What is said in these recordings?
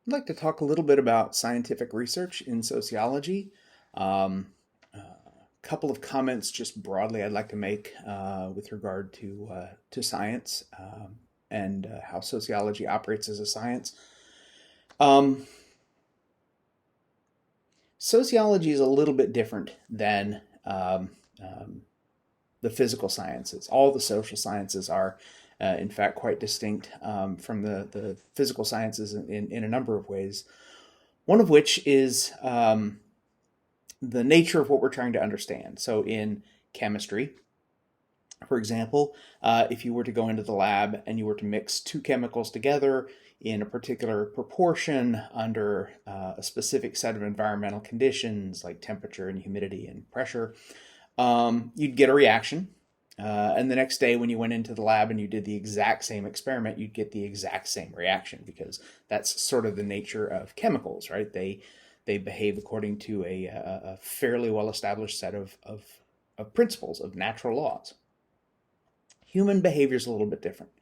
I'd like to talk a little bit about scientific research in sociology. Couple of comments just broadly I'd like to make with regard to science and how sociology operates as a science. Um, Sociology is a little bit different than um, the physical sciences. All the social sciences are, in fact, quite distinct from the physical sciences in a number of ways. One of which is the nature of what we're trying to understand. So, in chemistry, for example, if you were to go into the lab and you were to mix two chemicals together in a particular proportion under a specific set of environmental conditions like temperature and humidity and pressure, you'd get a reaction. And the next day, when you went into the lab and you did the exact same experiment, you'd get the exact same reaction because that's sort of the nature of chemicals, right? They behave according to a fairly well established set of principles, of natural laws. Human behavior is a little bit different.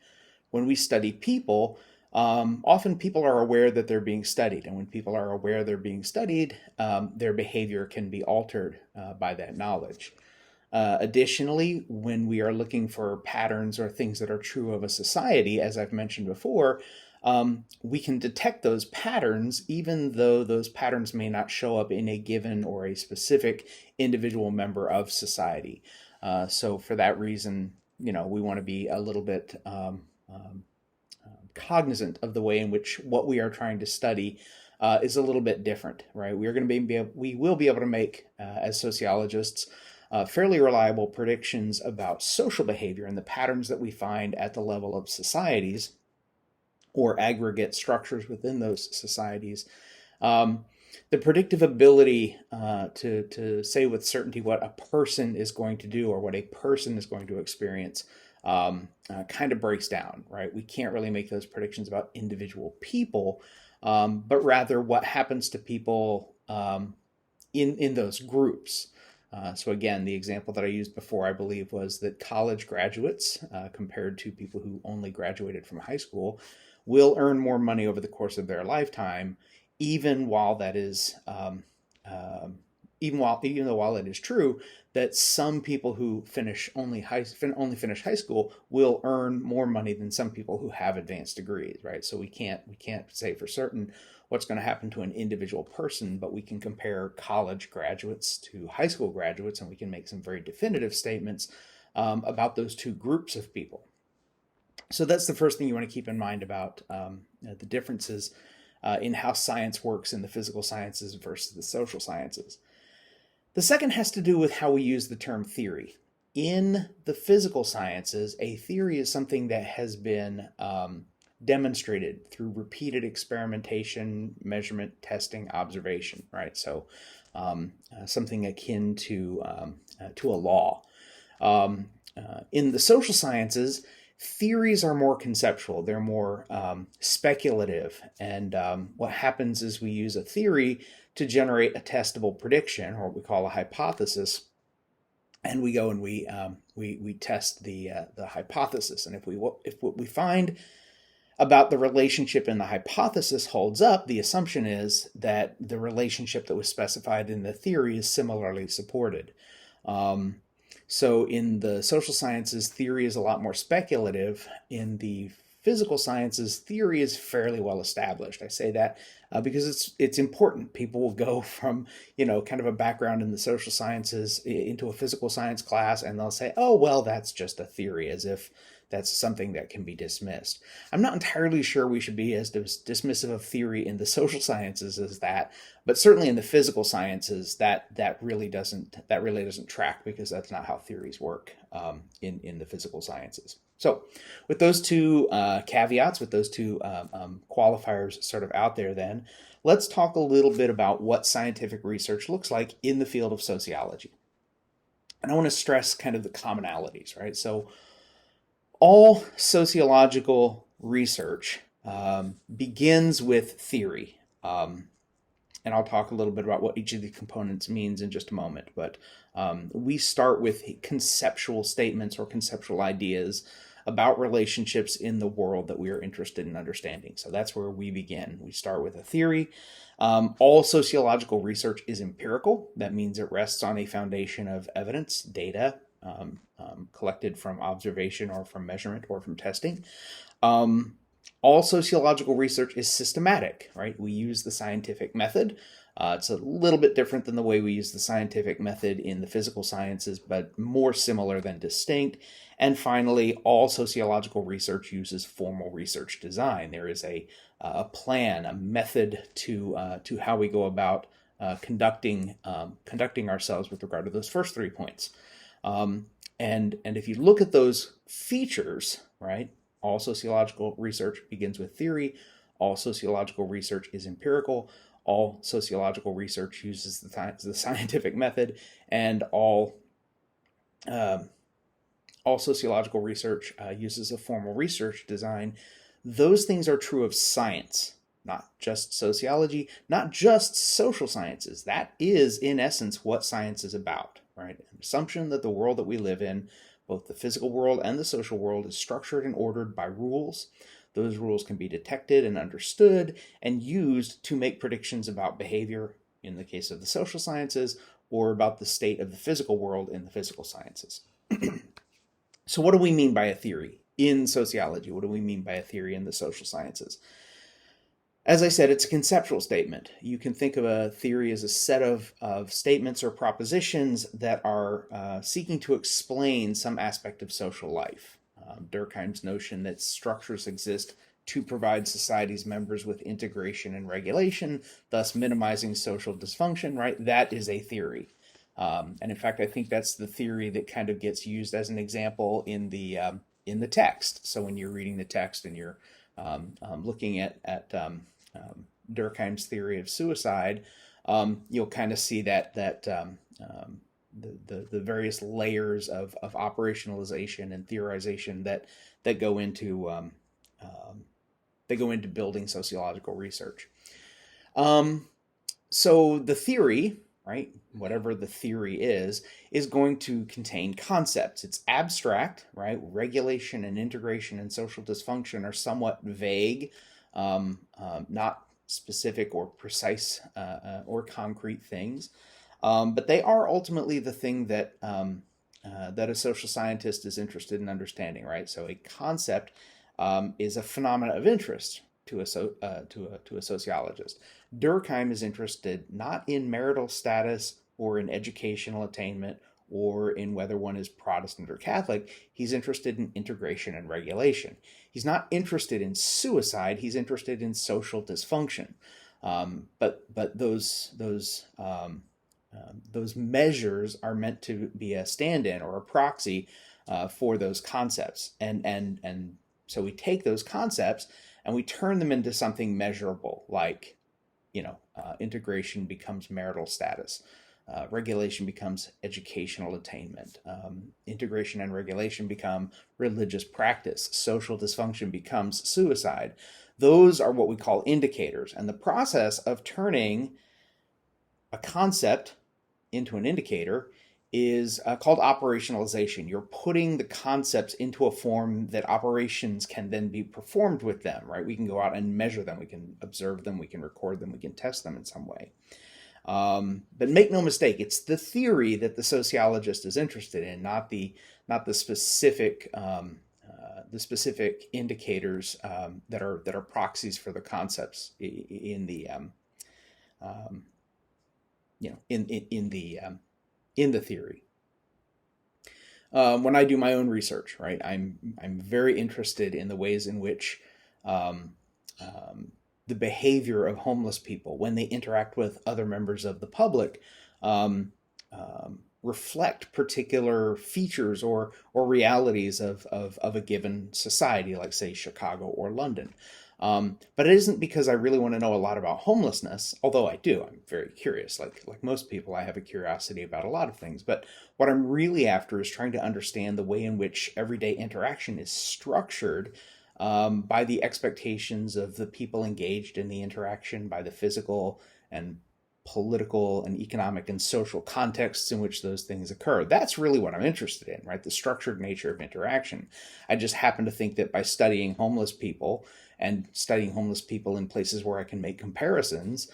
When we study people, often people are aware that they're being studied. And when people are aware they're being studied, their behavior can be altered by that knowledge. Additionally, when we are looking for patterns or things that are true of a society, as I've mentioned before, we can detect those patterns even though those patterns may not show up in a given or a specific individual member of society. So for that reason, we want to be a little bit cognizant of the way in which what we are trying to study is a little bit different, right? We will be able to make, as sociologists, fairly reliable predictions about social behavior and the patterns that we find at the level of societies or aggregate structures within those societies. The predictive ability to say with certainty what a person is going to do or what a person is going to experience kind of breaks down, right? We can't really make those predictions about individual people, but rather what happens to people in those groups. So again, the example that I used before, I believe, was that college graduates, compared to people who only graduated from high school, will earn more money over the course of their lifetime, even while that is, even though it is true that some people who only finish high school will earn more money than some people who have advanced degrees, right? So we can't say for certain what's going to happen to an individual person, but we can compare college graduates to high school graduates, and we can make some very definitive statements about those two groups of people. So that's the first thing you want to keep in mind about the differences in how science works in the physical sciences versus the social sciences. The second has to do with how we use the term theory. In the physical sciences, a theory is something that has been demonstrated through repeated experimentation, measurement, testing, observation, right? So something akin to a law. In the social sciences, theories are more conceptual, they're more speculative. And what happens is we use a theory to generate a testable prediction, or what we call a hypothesis. And we go and we test the hypothesis. And if what we find about the relationship in the hypothesis holds up, the assumption is that the relationship that was specified in the theory is similarly supported. So in the social sciences, theory is a lot more speculative. In the physical sciences, theory is fairly well established. I say that because it's important. People will go from kind of a background in the social sciences into a physical science class, and they'll say, "Oh, well, that's just a theory," as if that's something that can be dismissed. I'm not entirely sure we should be as dismissive of theory in the social sciences as that, but certainly in the physical sciences, that really doesn't track, because that's not how theories work in the physical sciences. So, with those two caveats, with those two qualifiers sort of out there, then let's talk a little bit about what scientific research looks like in the field of sociology. And I want to stress kind of the commonalities, right? So all sociological research begins with theory. And I'll talk a little bit about what each of the components means in just a moment. But we start with conceptual statements or conceptual ideas about relationships in the world that we are interested in understanding. So that's where we begin. We start with a theory. All sociological research is empirical. That means it rests on a foundation of evidence, data, collected from observation or from measurement or from testing. All sociological research is systematic, right? We use the scientific method. It's a little bit different than the way we use the scientific method in the physical sciences, but more similar than distinct. And finally, all sociological research uses formal research design. There is a plan, a method to how we go about conducting ourselves with regard to those first 3 points. And if you look at those features, right, all sociological research begins with theory. All sociological research is empirical. All sociological research uses the scientific method, and all sociological research uses a formal research design. Those things are true of science, not just sociology, not just social sciences. That is, in essence, what science is about, right? An assumption that the world that we live in, both the physical world and the social world, is structured and ordered by rules. Those rules can be detected and understood and used to make predictions about behavior in the case of the social sciences, or about the state of the physical world in the physical sciences. So what do we mean by a theory in sociology? What do we mean by a theory in the social sciences? As I said, it's a conceptual statement. You can think of a theory as a set of statements or propositions that are seeking to explain some aspect of social life. Durkheim's notion that structures exist to provide society's members with integration and regulation, thus minimizing social dysfunction, right? That is a theory. And in fact, I think that's the theory that kind of gets used as an example in the text. So when you're reading the text and you're looking at Durkheim's theory of suicide, you'll kind of see that the various layers of operationalization and theorization that go into building sociological research. So the theory, right, whatever the theory is going to contain concepts. It's abstract, right? Regulation and integration and social dysfunction are somewhat vague, not specific or precise or concrete things. But they are ultimately the thing that a social scientist is interested in understanding, right? So a concept is a phenomena of interest to a sociologist. Durkheim is interested not in marital status or in educational attainment or in whether one is Protestant or Catholic. He's interested in integration and regulation. He's not interested in suicide. He's interested in social dysfunction. But those measures are meant to be a stand-in or a proxy for those concepts. And so we take those concepts and we turn them into something measurable, like, integration becomes marital status. Regulation becomes educational attainment. Integration and regulation become religious practice. Social dysfunction becomes suicide. Those are what we call indicators. And the process of turning a concept into an indicator is called operationalization. You're putting the concepts into a form that operations can then be performed with them, right? We can go out and measure them. We can observe them. We can record them. We can test them in some way. But make no mistake, it's the theory that the sociologist is interested in, not the specific indicators that are proxies for the concepts in the theory. When I do my own research, right, I'm very interested in the ways in which the behavior of homeless people when they interact with other members of the public reflect particular features or realities of a given society, like say Chicago or London. But it isn't because I really want to know a lot about homelessness, although I do. I'm very curious. Like most people, I have a curiosity about a lot of things. But what I'm really after is trying to understand the way in which everyday interaction is structured by the expectations of the people engaged in the interaction, by the physical and political and economic and social contexts in which those things occur. That's really what I'm interested in, right? The structured nature of interaction. I just happen to think that by studying homeless people and studying homeless people in places where I can make comparisons,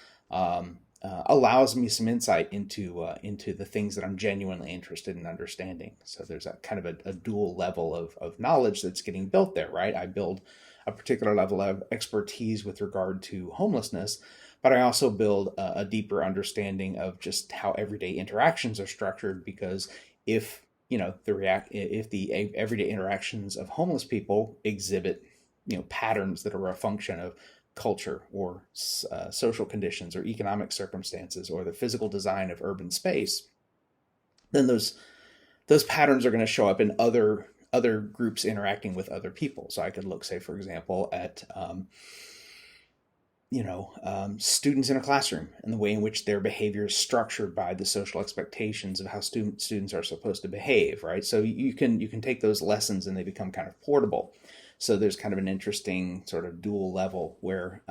allows me some insight into the things that I'm genuinely interested in understanding. So there's a kind of a dual level of knowledge that's getting built there, right? I build a particular level of expertise with regard to homelessness, but I also build a deeper understanding of just how everyday interactions are structured. Because if if the everyday interactions of homeless people exhibit patterns that are a function of culture or social conditions or economic circumstances or the physical design of urban space, then those patterns are going to show up in other groups interacting with other people. So I could look, say, for example, at students in a classroom and the way in which their behavior is structured by the social expectations of how students are supposed to behave, right? So you can take those lessons and they become kind of portable. So there's kind of an interesting sort of dual level where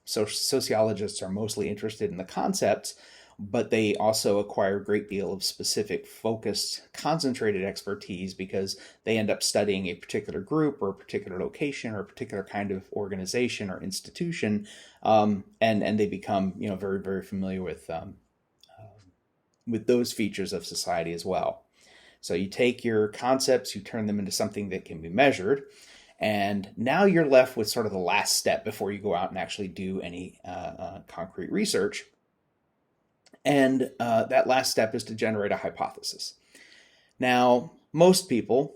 sociologists are mostly interested in the concepts, but they also acquire a great deal of specific, focused, concentrated expertise because they end up studying a particular group or a particular location or a particular kind of organization or institution, and they become very, very familiar with those features of society as well. So you take your concepts, you turn them into something that can be measured, and now you're left with sort of the last step before you go out and actually do any concrete research. And that last step is to generate a hypothesis. Now, most people,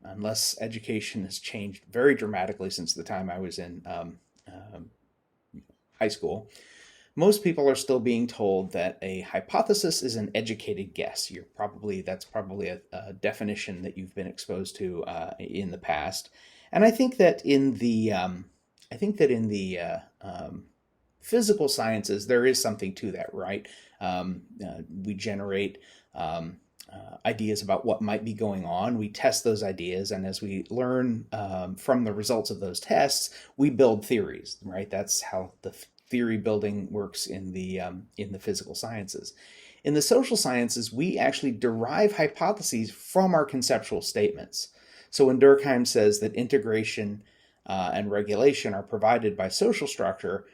unless education has changed very dramatically since the time I was in high school, most people are still being told that a hypothesis is an educated guess. That's probably a definition that you've been exposed to in the past. And I think that in the physical sciences, there is something to that, right? We generate ideas about what might be going on. We test those ideas, and as we learn from the results of those tests, we build theories, right? That's how the theory building works in the physical sciences. In the social sciences, we actually derive hypotheses from our conceptual statements. So when Durkheim says that integration and regulation are provided by social structure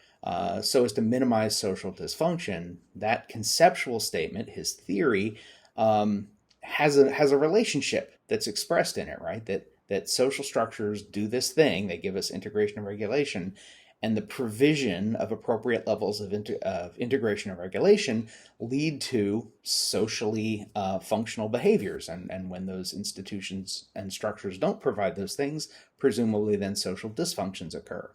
so as to minimize social dysfunction, that conceptual statement, his theory, has a relationship that's expressed in it, right? That social structures do this thing, they give us integration and regulation, and the provision of appropriate levels of integration and regulation lead to socially functional behaviors. And when those institutions and structures don't provide those things, presumably then social dysfunctions occur.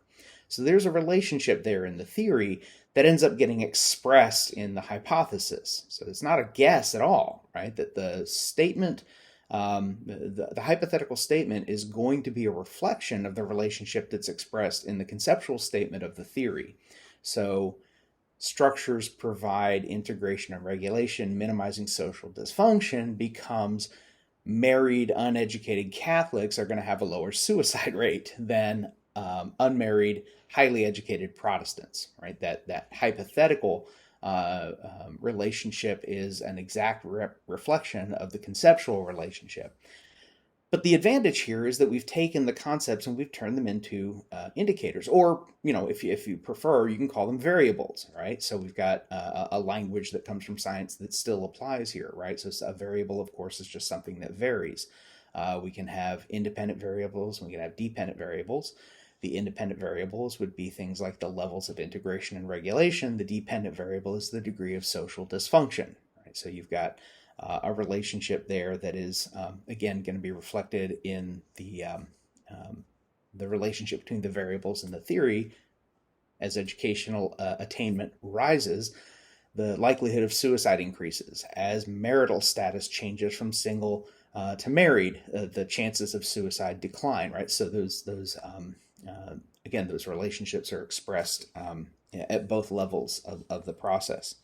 So there's a relationship there in the theory that ends up getting expressed in the hypothesis. So it's not a guess at all, right? That the statement, the hypothetical statement is going to be a reflection of the relationship that's expressed in the conceptual statement of the theory. So structures provide integration and regulation, minimizing social dysfunction becomes married, uneducated Catholics are going to have a lower suicide rate than unmarried, highly educated Protestants, right? That hypothetical relationship is an exact reflection of the conceptual relationship. But the advantage here is that we've taken the concepts and we've turned them into indicators, or if you prefer, you can call them variables, right? So we've got a language that comes from science that still applies here, right? So a variable, of course, is just something that varies. We can have independent variables, and we can have dependent variables. The independent variables would be things like the levels of integration and regulation. The dependent variable is the degree of social dysfunction, right? So you've got a relationship there that is, again, going to be reflected in the relationship between the variables and the theory. As educational attainment rises, the likelihood of suicide increases. As marital status changes from single to married, the chances of suicide decline, right? So those relationships are expressed at both levels of the process.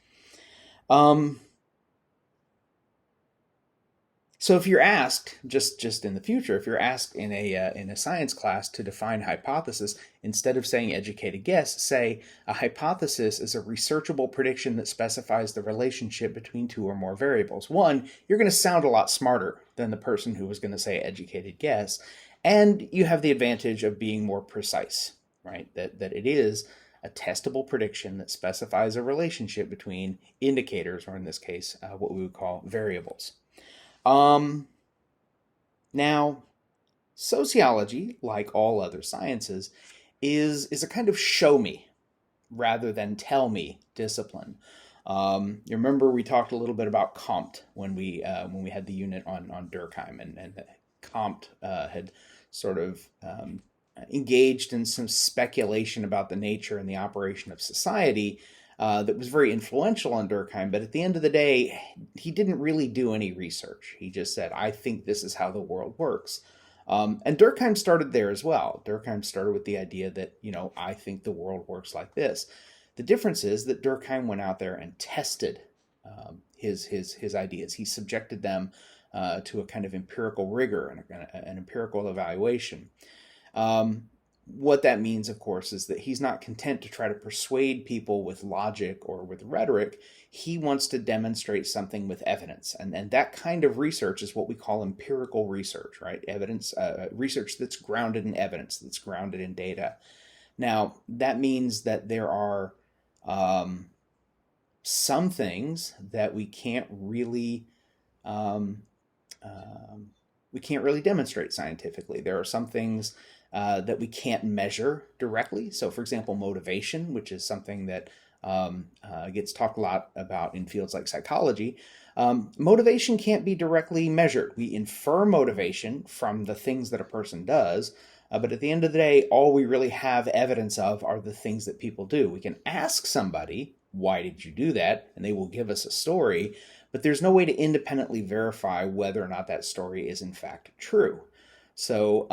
So if you're asked, just in the future, if you're asked in a science class to define hypothesis, instead of saying educated guess, say a hypothesis is a researchable prediction that specifies the relationship between two or more variables. One, you're going to sound a lot smarter than the person who was going to say educated guess, and you have the advantage of being more precise, right? That it is a testable prediction that specifies a relationship between indicators, or in this case, what we would call variables. Um, Now, sociology, like all other sciences, is a kind of show me rather than tell me discipline. You remember we talked a little bit about Comte when we had the unit on Durkheim, and Comte had sort of engaged in some speculation about the nature and the operation of society that was very influential on Durkheim. But at the end of the day, he didn't really do any research. He just said, I think this is how the world works. And Durkheim started there as well. Durkheim started with the idea that, I think the world works like this. The difference is that Durkheim went out there and tested his ideas. He subjected them to a kind of empirical rigor and an empirical evaluation. What that means, of course, is that he's not content to try to persuade people with logic or with rhetoric. He wants to demonstrate something with evidence. And that kind of research is what we call empirical research, right? Evidence, research that's grounded in evidence, that's grounded in data. Now, that means that there are some things that we can't really demonstrate scientifically. There are some things that we can't measure directly. So, for example, motivation, which is something that gets talked a lot about in fields like psychology. Motivation can't be directly measured. We infer motivation from the things that a person does, but at the end of the day, all we really have evidence of are the things that people do. We can ask somebody, why did you do that? And they will give us a story, but there's no way to independently verify whether or not that story is in fact true. So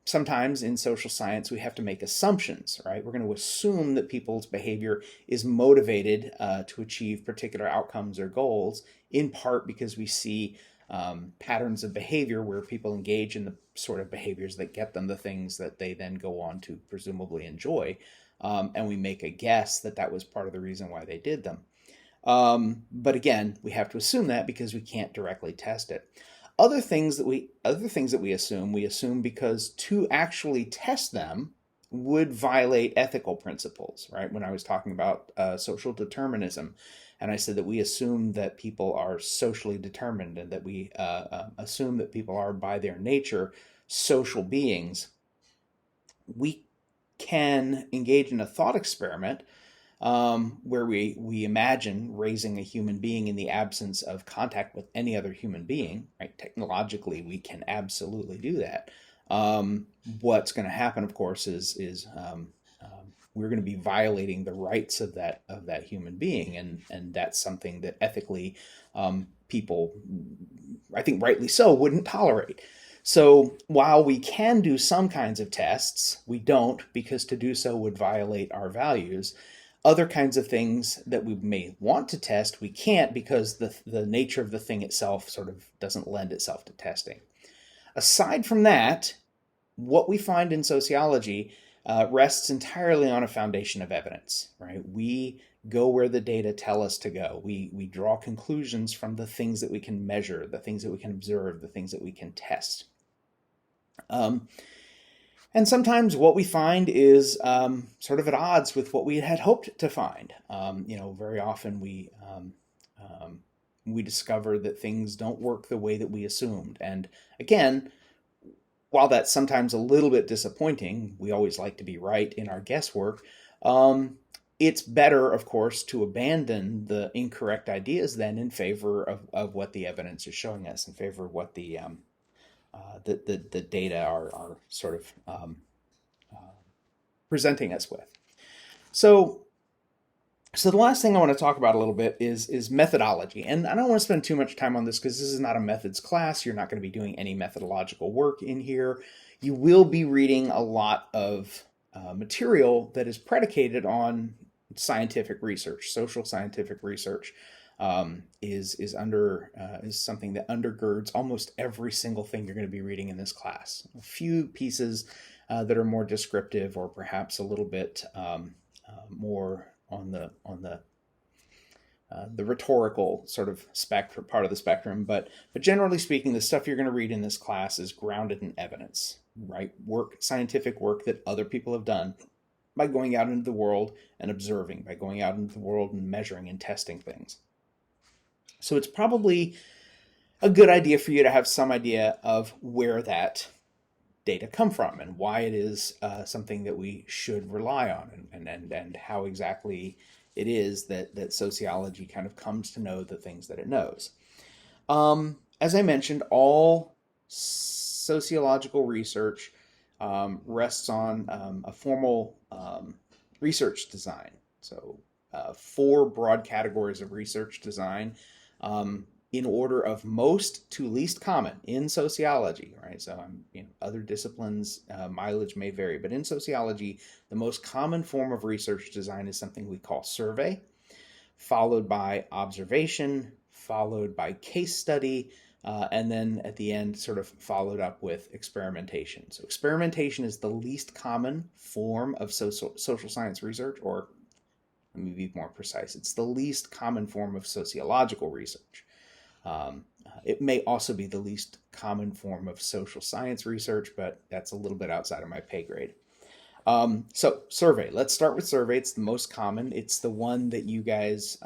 sometimes in social science, we have to make assumptions, right? We're going to assume that people's behavior is motivated to achieve particular outcomes or goals, in part because we see patterns of behavior where people engage in the sort of behaviors that get them the things that they then go on to presumably enjoy. And we make a guess that that was part of the reason why they did them. But again, we have to assume that because we can't directly test it. Other things that we assume because to actually test them would violate ethical principles, right? When I was talking about social determinism, and I said that we assume that people are socially determined and that we assume that people are by their nature social beings, we can engage in a thought experiment where we imagine raising a human being in the absence of contact with any other human being, right? Technologically, we can absolutely do that. What's going to happen, of course, is we're going to be violating the rights of that human being, and that's something that ethically people, I think rightly so, wouldn't tolerate. So while we can do some kinds of tests, we don't, because to do so would violate our values. Other kinds of things that we may want to test, we can't, because the nature of the thing itself sort of doesn't lend itself to testing. Aside from that, what we find in sociology rests entirely on a foundation of evidence, right? We go where the data tell us to go. We draw conclusions from the things that we can measure, the things that we can observe, the things that we can test. And sometimes what we find is sort of at odds with what we had hoped to find. Very often we discover that things don't work the way that we assumed. And again, while that's sometimes a little bit disappointing, we always like to be right in our guesswork. It's better, of course, to abandon the incorrect ideas then in favor of what the evidence is showing us, in favor of what the data are sort of presenting us with. So the last thing I want to talk about a little bit is methodology. And I don't want to spend too much time on this because this is not a methods class. You're not going to be doing any methodological work in here. You will be reading a lot of material that is predicated on scientific research, social scientific research. is something that undergirds almost every single thing you're going to be reading in this class. A few pieces that are more descriptive, or perhaps a little bit more on the rhetorical sort of spectrum, part of the spectrum, but generally speaking, the stuff you're going to read in this class is grounded in evidence, right? Scientific work that other people have done by going out into the world and observing, by going out into the world and measuring and testing things. So it's probably a good idea for you to have some idea of where that data come from and why it is something that we should rely on, and how exactly it is that sociology kind of comes to know the things that it knows. As I mentioned, all sociological research rests on a formal research design. So 4 broad categories of research design in order of most to least common in sociology, right? So other disciplines, mileage may vary, but in sociology, the most common form of research design is something we call survey, followed by observation, followed by case study, and then at the end sort of followed up with experimentation. So experimentation is the least common form of social science research, or let me be more precise, it's the least common form of sociological research. It may also be the least common form of social science research, but that's a little bit outside of my pay grade. So survey, let's start with survey. It's the most common. It's the one that you guys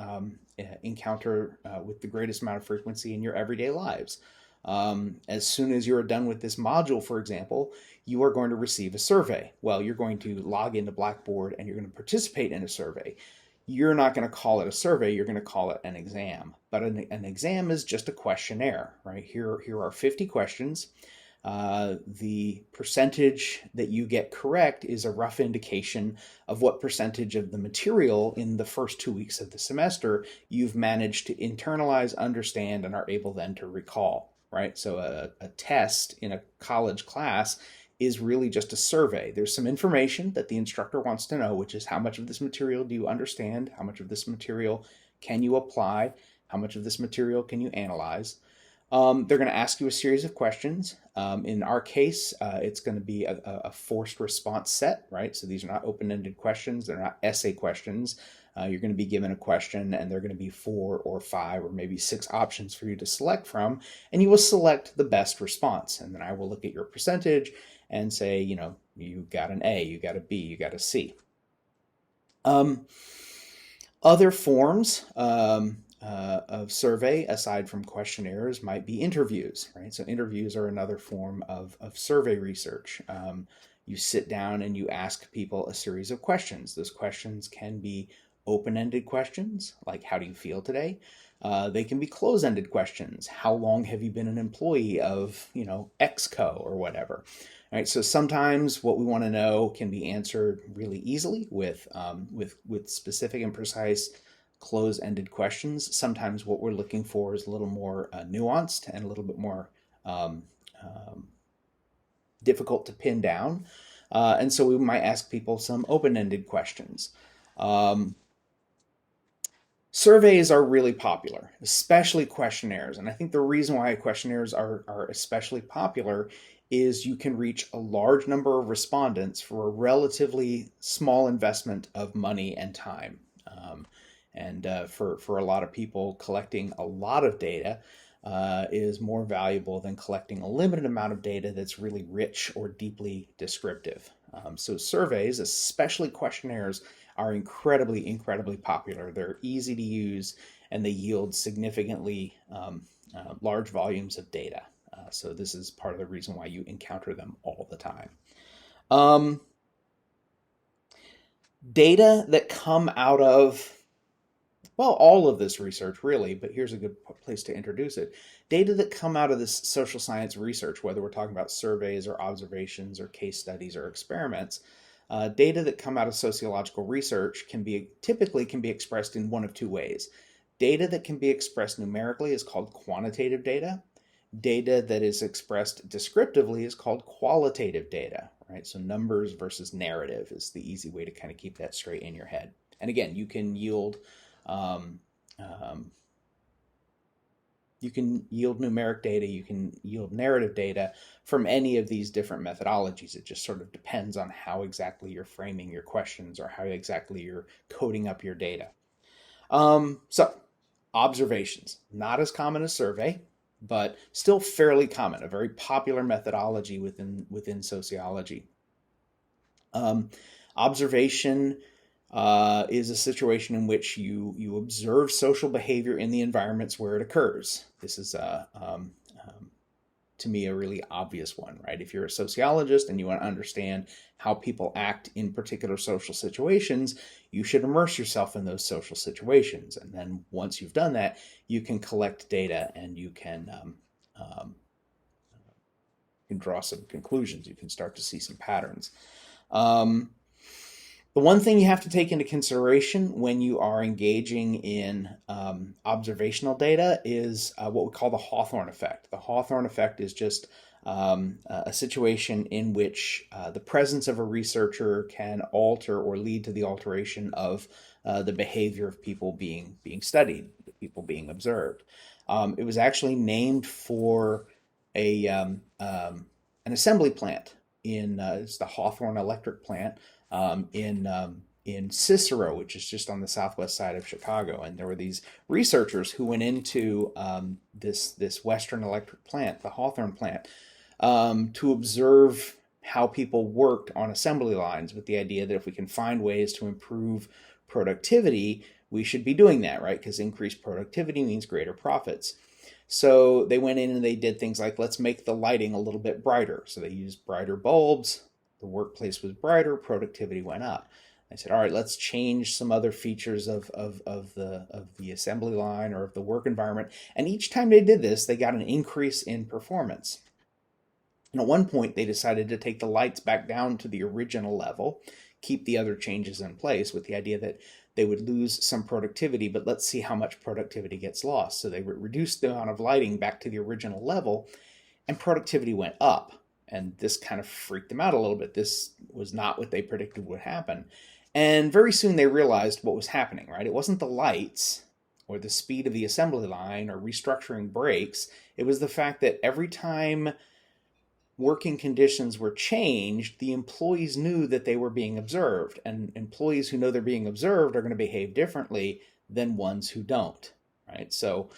encounter with the greatest amount of frequency in your everyday lives. As soon as you're done with this module, for example, you are going to receive a survey. Well, you're going to log into Blackboard and you're going to participate in a survey. You're not going to call it a survey, you're going to call it an exam. But an exam is just a questionnaire, right? Here are 50 questions. The percentage that you get correct is a rough indication of what percentage of the material in the first 2 weeks of the semester you've managed to internalize, understand, and are able then to recall, right? So a test in a college class is really just a survey. There's some information that the instructor wants to know, which is how much of this material do you understand? How much of this material can you apply? How much of this material can you analyze? They're going to ask you a series of questions. In our case, it's going to be a forced response set, right? So these are not open-ended questions. They're not essay questions. You're going to be given a question, and there are going to be 4 or 5 or maybe 6 options for you to select from, and you will select the best response. And then I will look at your percentage and say, you got an A, you got a B, you got a C. Other forms of survey, aside from questionnaires, might be interviews, right? So interviews are another form of survey research. You sit down and you ask people a series of questions. Those questions can be open-ended questions, like how do you feel today? They can be close-ended questions. How long have you been an employee of, XCO or whatever? All right, so sometimes what we want to know can be answered really easily with specific and precise close-ended questions. Sometimes what we're looking for is a little more nuanced and a little bit more difficult to pin down. And so we might ask people some open-ended questions. Surveys are really popular, especially questionnaires. And I think the reason why questionnaires are especially popular is you can reach a large number of respondents for a relatively small investment of money and time. And for a lot of people, collecting a lot of data is more valuable than collecting a limited amount of data that's really rich or deeply descriptive. So surveys, especially questionnaires, are incredibly, incredibly popular. They're easy to use and they yield significantly large volumes of data. So this is part of the reason why you encounter them all the time. Data that come out of, well, all of this research really, but here's a good place to introduce it. Data that come out of this social science research, whether we're talking about surveys or observations or case studies or experiments, data that come out of sociological research typically can be expressed in one of 2 ways. Data that can be expressed numerically is called quantitative data. Data that is expressed descriptively is called qualitative data, right? So numbers versus narrative is the easy way to kind of keep that straight in your head. And again, you can yield You can yield numeric data, you can yield narrative data from any of these different methodologies. It just sort of depends on how exactly you're framing your questions or how exactly you're coding up your data. So observations, not as common as survey, but still fairly common, a very popular methodology within sociology. Observation is a situation in which you observe social behavior in the environments where it occurs. This is to me a really obvious one, right? If you're a sociologist and you want to understand how people act in particular social situations, you should immerse yourself in those social situations. And then once you've done that, you can collect data and you can draw some conclusions. You can start to see some patterns. The one thing you have to take into consideration when you are engaging in observational data is what we call the Hawthorne effect. The Hawthorne effect is just a situation in which the presence of a researcher can alter or lead to the alteration of the behavior of people being studied, people being observed. It was actually named for an assembly plant it's the Hawthorne Electric Plant in Cicero, which is just on the southwest side of Chicago. And there were these researchers who went into this Western electric plant, the Hawthorne plant, to observe how people worked on assembly lines, with the idea that if we can find ways to improve productivity, we should be doing that, right? Because increased productivity means greater profits. So they went in and they did things like, let's make the lighting a little bit brighter. So they used brighter bulbs. The workplace was brighter, productivity went up. I said, all right, let's change some other features of the assembly line or of the work environment. And each time they did this, they got an increase in performance. And at one point, they decided to take the lights back down to the original level, keep the other changes in place, with the idea that they would lose some productivity, but let's see how much productivity gets lost. So they reduced the amount of lighting back to the original level, and productivity went up. And this kind of freaked them out a little bit. This was not what they predicted would happen. And very soon they realized what was happening, right? It wasn't the lights or the speed of the assembly line or restructuring brakes. It was the fact that every time working conditions were changed, the employees knew that they were being observed. And employees who know they're being observed are going to behave differently than ones who don't, right? So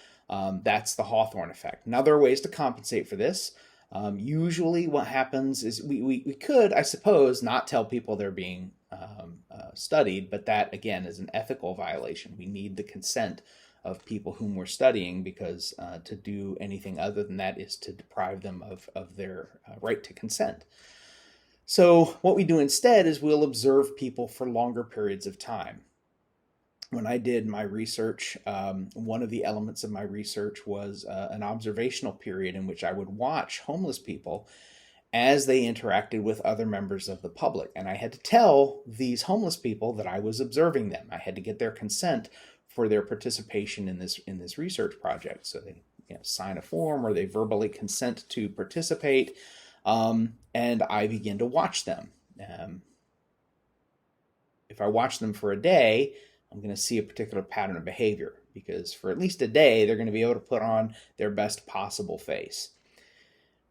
that's the Hawthorne effect. Now, there are ways to compensate for this. Usually what happens is we could, I suppose, not tell people they're being studied, but that, again, is an ethical violation. We need the consent of people whom we're studying, because to do anything other than that is to deprive them of their right to consent. So what we do instead is we'll observe people for longer periods of time. When I did my research, one of the elements of my research was an observational period in which I would watch homeless people as they interacted with other members of the public. And I had to tell these homeless people that I was observing them. I had to get their consent for their participation in this research project. So they sign a form or they verbally consent to participate, and I begin to watch them. If I watch them for a day, I'm going to see a particular pattern of behavior, because for at least a day, they're going to be able to put on their best possible face.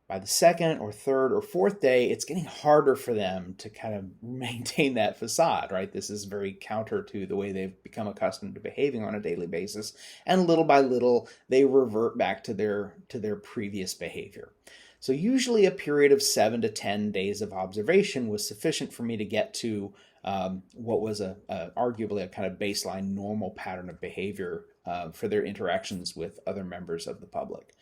By the second or third or fourth day, it's getting harder for them to kind of maintain that facade, right? This is very counter to the way they've become accustomed to behaving on a daily basis. And little by little, they revert back to their previous behavior. So usually a period of 7 to 10 days of observation was sufficient for me to get to what was arguably a kind of baseline normal pattern of behavior for their interactions with other members of the public.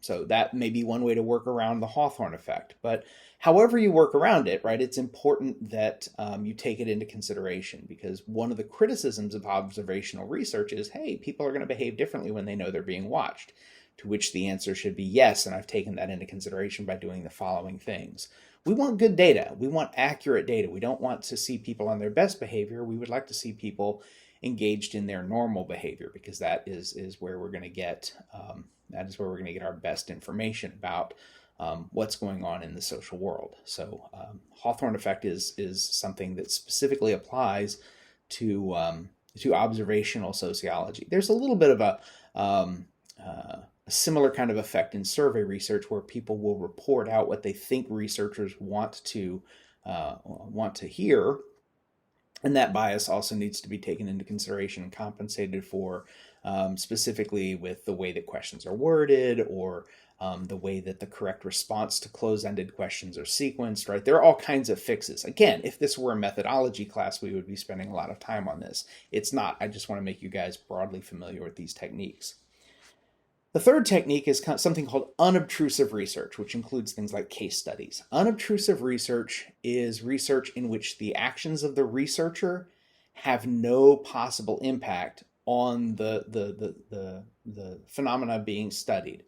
So that may be one way to work around the Hawthorne effect. But however you work around it, right, it's important that you take it into consideration, because one of the criticisms of observational research is, hey, people are going to behave differently when they know they're being watched. To which the answer should be yes, and I've taken that into consideration by doing the following things. We want good data. We want accurate data. We don't want to see people on their best behavior. We would like to see people engaged in their normal behavior, because that is where we're going to get our best information about what's going on in the social world. So Hawthorne effect is something that specifically applies to observational sociology. There's a little bit of a similar kind of effect in survey research, where people will report out what they think researchers want to hear, and that bias also needs to be taken into consideration and compensated for, specifically with the way that questions are worded, or the way that the correct response to close-ended questions are sequenced, right? There are all kinds of fixes. Again, if this were a methodology class, we would be spending a lot of time on this. It's not. I just want to make you guys broadly familiar with these techniques. The third technique is something called unobtrusive research, which includes things like case studies. Unobtrusive research is research in which the actions of the researcher have no possible impact on the phenomena being studied.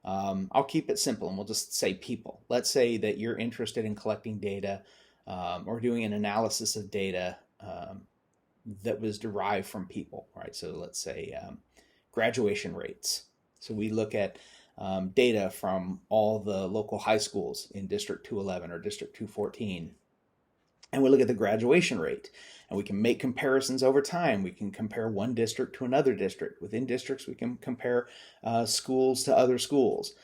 I'll keep it simple and we'll just say people. Let's say that you're interested in collecting data or doing an analysis of data that was derived from people, right? So let's say graduation rates. So we look at data from all the local high schools in District 211 or District 214, and we look at the graduation rate, and we can make comparisons over time. We can compare one district to another district. Within districts, we can compare schools to other schools.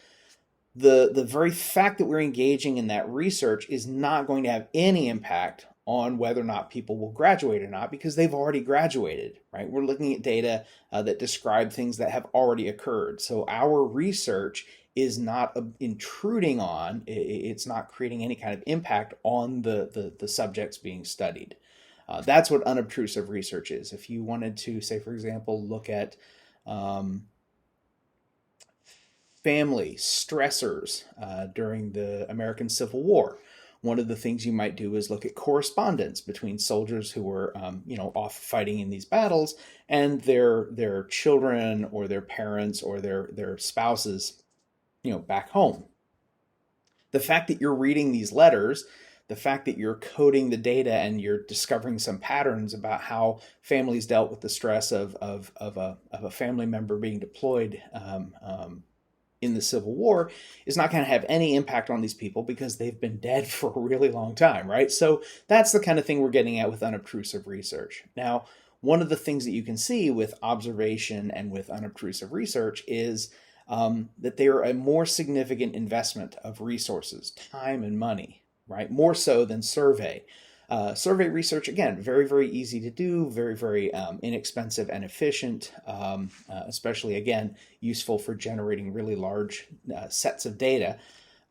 The very fact that we're engaging in that research is not going to have any impact on whether or not people will graduate or not, because they've already graduated, right? We're looking at data that describe things that have already occurred. So our research is not intruding on, it's not creating any kind of impact on the subjects being studied. That's what unobtrusive research is. If you wanted to, say, for example, look at family stressors during the American Civil War, one of the things you might do is look at correspondence between soldiers who were, off fighting in these battles, and their children or their parents or their spouses, back home. The fact that you're reading these letters, the fact that you're coding the data and you're discovering some patterns about how families dealt with the stress of a family member being deployed in the Civil War is not going to have any impact on these people because they've been dead for a really long time, right? So that's the kind of thing we're getting at with unobtrusive research. Now, one of the things that you can see with observation and with unobtrusive research is that they are a more significant investment of resources, time and money, right? More so than survey. Survey research, again, very, very easy to do, very, very inexpensive and efficient, especially, again, useful for generating really large sets of data.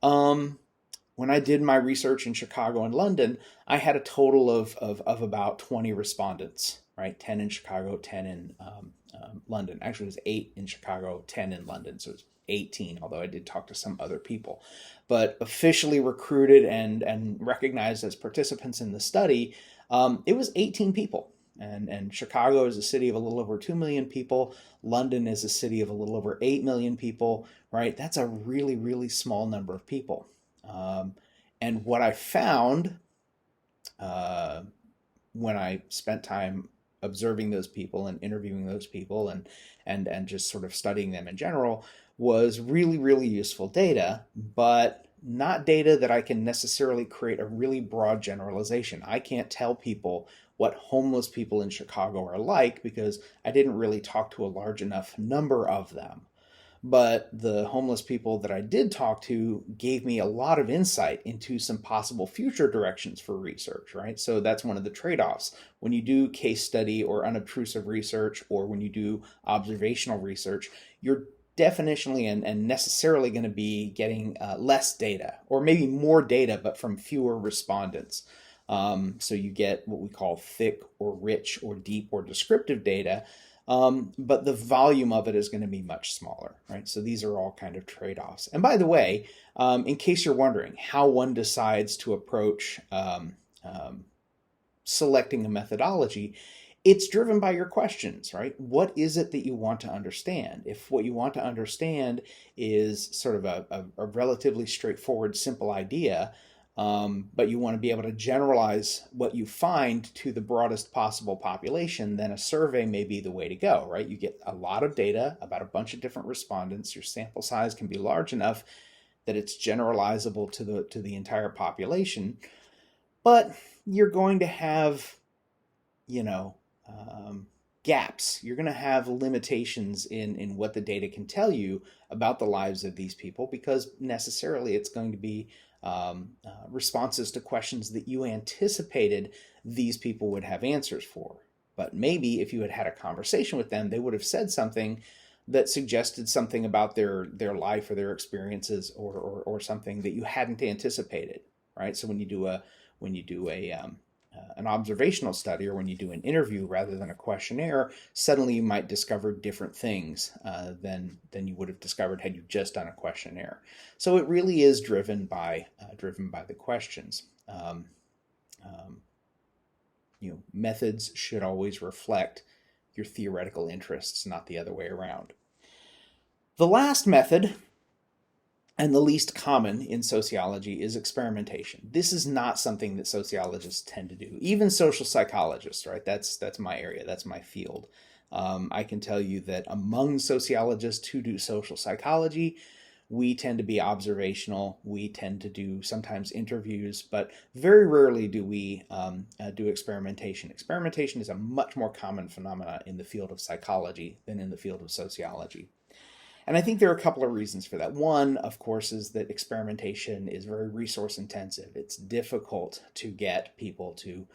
When I did my research in Chicago and London, I had a total of about 20 respondents, right? 10 in Chicago, 10 in London. Actually, it was 8 in Chicago, 10 in London. So it was 18, although I did talk to some other people. But officially recruited and recognized as participants in the study, it was 18 people. And Chicago is a city of a little over 2 million people. London is a city of a little over 8 million people, right? That's a really, really small number of people. And what I found when I spent time observing those people and interviewing those people and just sort of studying them in general was really, really useful data, but not data that I can necessarily create a really broad generalization. I can't tell people what homeless people in Chicago are like because I didn't really talk to a large enough number of them. But the homeless people that I did talk to gave me a lot of insight into some possible future directions for research, right? So that's one of the trade-offs. When you do case study or unobtrusive research, or when you do observational research, you're definitionally and necessarily going to be getting less data, or maybe more data, but from fewer respondents. So you get what we call thick or rich or deep or descriptive data, but the volume of it is going to be much smaller, right? So these are all kind of trade-offs. And by the way, in case you're wondering how one decides to approach selecting a methodology, it's driven by your questions, right? What is it that you want to understand? If what you want to understand is sort of a relatively straightforward, simple idea, but you want to be able to generalize what you find to the broadest possible population, then a survey may be the way to go, right? You get a lot of data about a bunch of different respondents. Your sample size can be large enough that it's generalizable to the entire population, but you're going to have, gaps. You're going to have limitations in what the data can tell you about the lives of these people, because necessarily it's going to be responses to questions that you anticipated these people would have answers for. But maybe if you had had a conversation with them, they would have said something that suggested something about their life or their experiences, or something that you hadn't anticipated, right? So when you do an observational study, or when you do an interview rather than a questionnaire, suddenly you might discover different things than you would have discovered had you just done a questionnaire. So it really is driven by the questions. Methods should always reflect your theoretical interests, not the other way around. The last method, and the least common in sociology, is experimentation. This is not something that sociologists tend to do. Even social psychologists, right? That's my area. That's my field. I can tell you that among sociologists who do social psychology, we tend to be observational. We tend to do sometimes interviews, but very rarely do we do experimentation. Experimentation is a much more common phenomenon in the field of psychology than in the field of sociology. And I think there are a couple of reasons for that. One, of course, is that experimentation is very resource intensive. It's difficult to get people to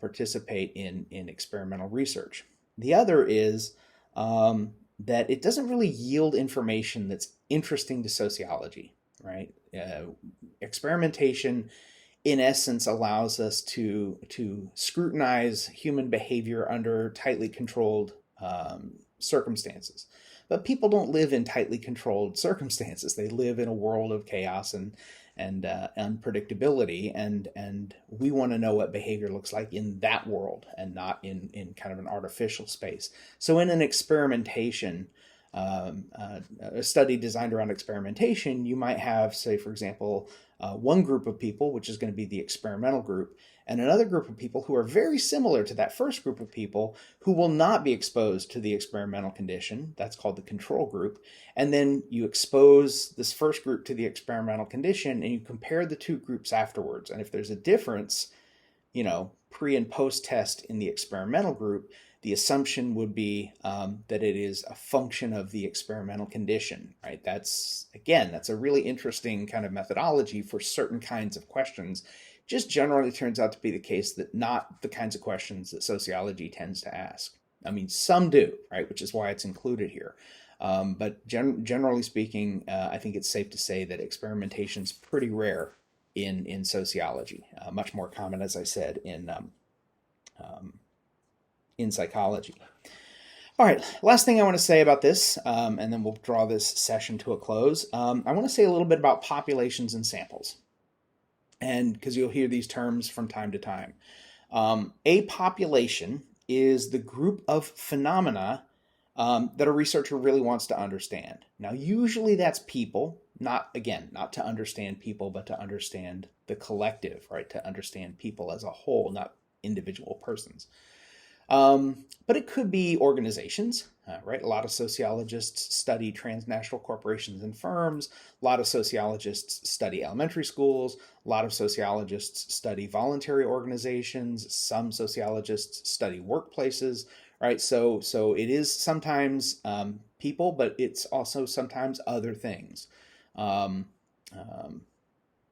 participate in experimental research. The other is that it doesn't really yield information that's interesting to sociology, right? Experimentation, in essence, allows us to scrutinize human behavior under tightly controlled circumstances. But people don't live in tightly controlled circumstances. They live in a world of chaos and unpredictability, and we want to know what behavior looks like in that world and not in kind of an artificial space. So in an experimentation, a study designed around experimentation, you might have, say, for example, one group of people, which is going to be the experimental group, and another group of people who are very similar to that first group of people, who will not be exposed to the experimental condition. That's called the control group. And then you expose this first group to the experimental condition, and you compare the two groups afterwards. And if there's a difference, pre and post test in the experimental group, the assumption would be that it is a function of the experimental condition, right? That's a really interesting kind of methodology for certain kinds of questions. Just generally turns out to be the case that not the kinds of questions that sociology tends to ask. I mean, some do, right? Which is why it's included here. But generally speaking, I think it's safe to say that experimentation is pretty rare in sociology. Much more common, as I said, in psychology. All right, last thing I want to say about this, and then we'll draw this session to a close. I want to say a little bit about populations and samples. And because you'll hear these terms from time to time. A population is the group of phenomena that a researcher really wants to understand. Now, usually that's people, not to understand people, but to understand the collective, right? To understand people as a whole, not individual persons. But it could be organizations, right? A lot of sociologists study transnational corporations and firms. A lot of sociologists study elementary schools. A lot of sociologists study voluntary organizations. Some sociologists study workplaces, right? So it is sometimes people, but it's also sometimes other things.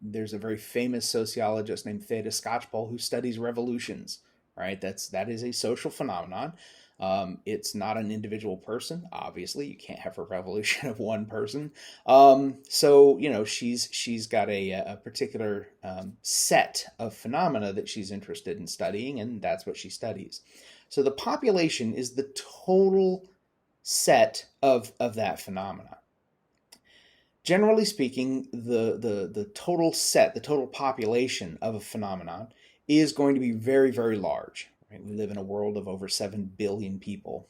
There's a very famous sociologist named Theda Skocpol who studies revolutions. Right, that is a social phenomenon. It's not an individual person. Obviously, you can't have a revolution of one person. So she's got a particular set of phenomena that she's interested in studying, and that's what she studies. So the population is the total set of that phenomena. Generally speaking, the total set, the total population of a phenomenon is going to be very, very large. Right? We live in a world of over 7 billion people.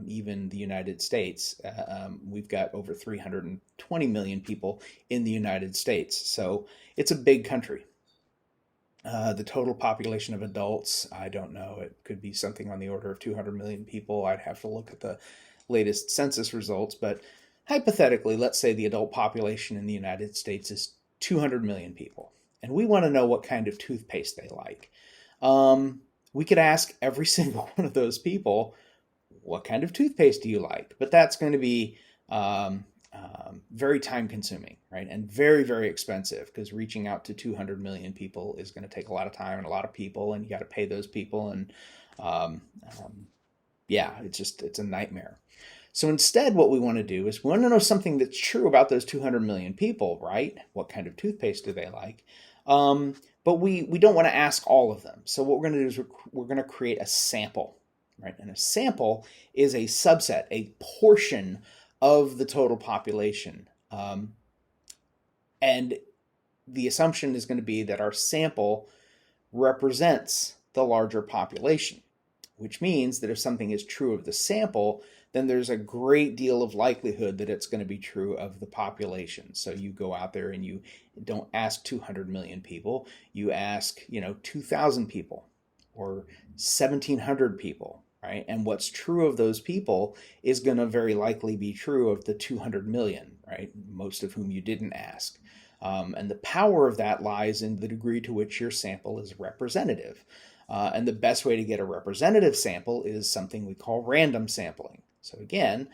Even the United States, we've got over 320 million people in the United States. So it's a big country. The total population of adults, I don't know. It could be something on the order of 200 million people. I'd have to look at the latest census results. But hypothetically, let's say the adult population in the United States is 200 million people. And we want to know what kind of toothpaste they like. We could ask every single one of those people, what kind of toothpaste do you like? But that's going to be very time consuming, right? And very, very expensive, because reaching out to 200 million people is going to take a lot of time and a lot of people, and you got to pay those people. And yeah, it's a nightmare. So instead, what we want to do is we want to know something that's true about those 200 million people, right? What kind of toothpaste do they like? But we don't want to ask all of them. So what we're going to do is we're going to create a sample, right? And a sample is a subset, a portion of the total population. And the assumption is going to be that our sample represents the larger population, which means that if something is true of the sample, then there's a great deal of likelihood that it's going to be true of the population. So you go out there and you don't ask 200 million people, you ask, 2,000 people or 1,700 people, right? And what's true of those people is going to very likely be true of the 200 million, right? Most of whom you didn't ask. And the power of that lies in the degree to which your sample is representative. And the best way to get a representative sample is something we call random sampling. So again,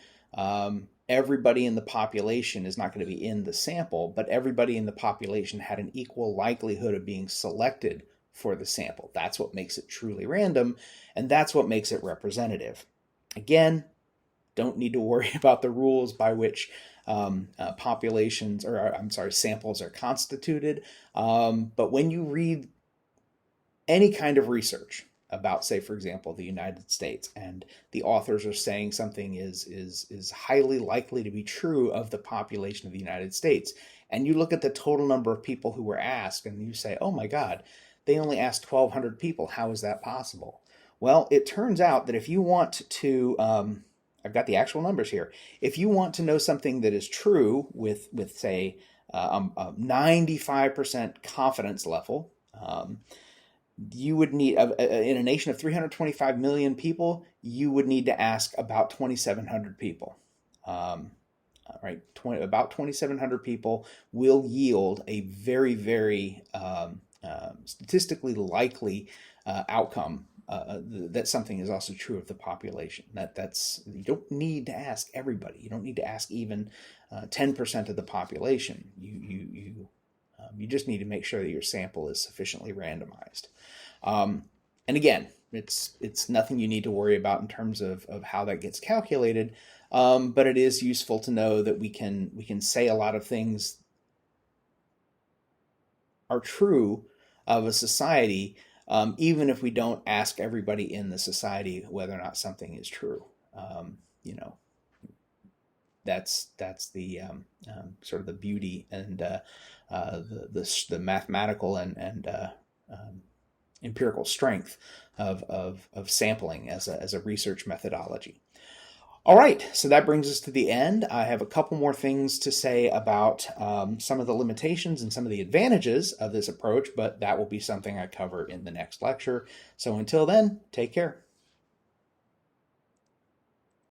everybody in the population is not going to be in the sample, but everybody in the population had an equal likelihood of being selected for the sample. That's what makes it truly random, and that's what makes it representative. Again, don't need to worry about the rules by which samples are constituted. But when you read any kind of research about, say, for example, the United States, and the authors are saying something is highly likely to be true of the population of the United States, and you look at the total number of people who were asked, and you say, oh my God, they only asked 1,200 people. How is that possible? Well, it turns out that if you want to, I've got the actual numbers here. If you want to know something that is true with say, a 95% confidence level, you would need, in a nation of 325 million people, you would need to ask about 2,700 people. Right, about 2,700 people will yield a very, very statistically likely outcome that something is also true of the population. That's you don't need to ask everybody. You don't need to ask even 10% of the population. You just need to make sure that your sample is sufficiently randomized. And again, it's nothing you need to worry about in terms of how that gets calculated. But it is useful to know that we can say a lot of things are true of a society, even if we don't ask everybody in the society whether or not something is true. That's the sort of the beauty and the mathematical and empirical strength of sampling as a research methodology. All right, so that brings us to the end. I have a couple more things to say about some of the limitations and some of the advantages of this approach, but that will be something I cover in the next lecture. So until then, take care.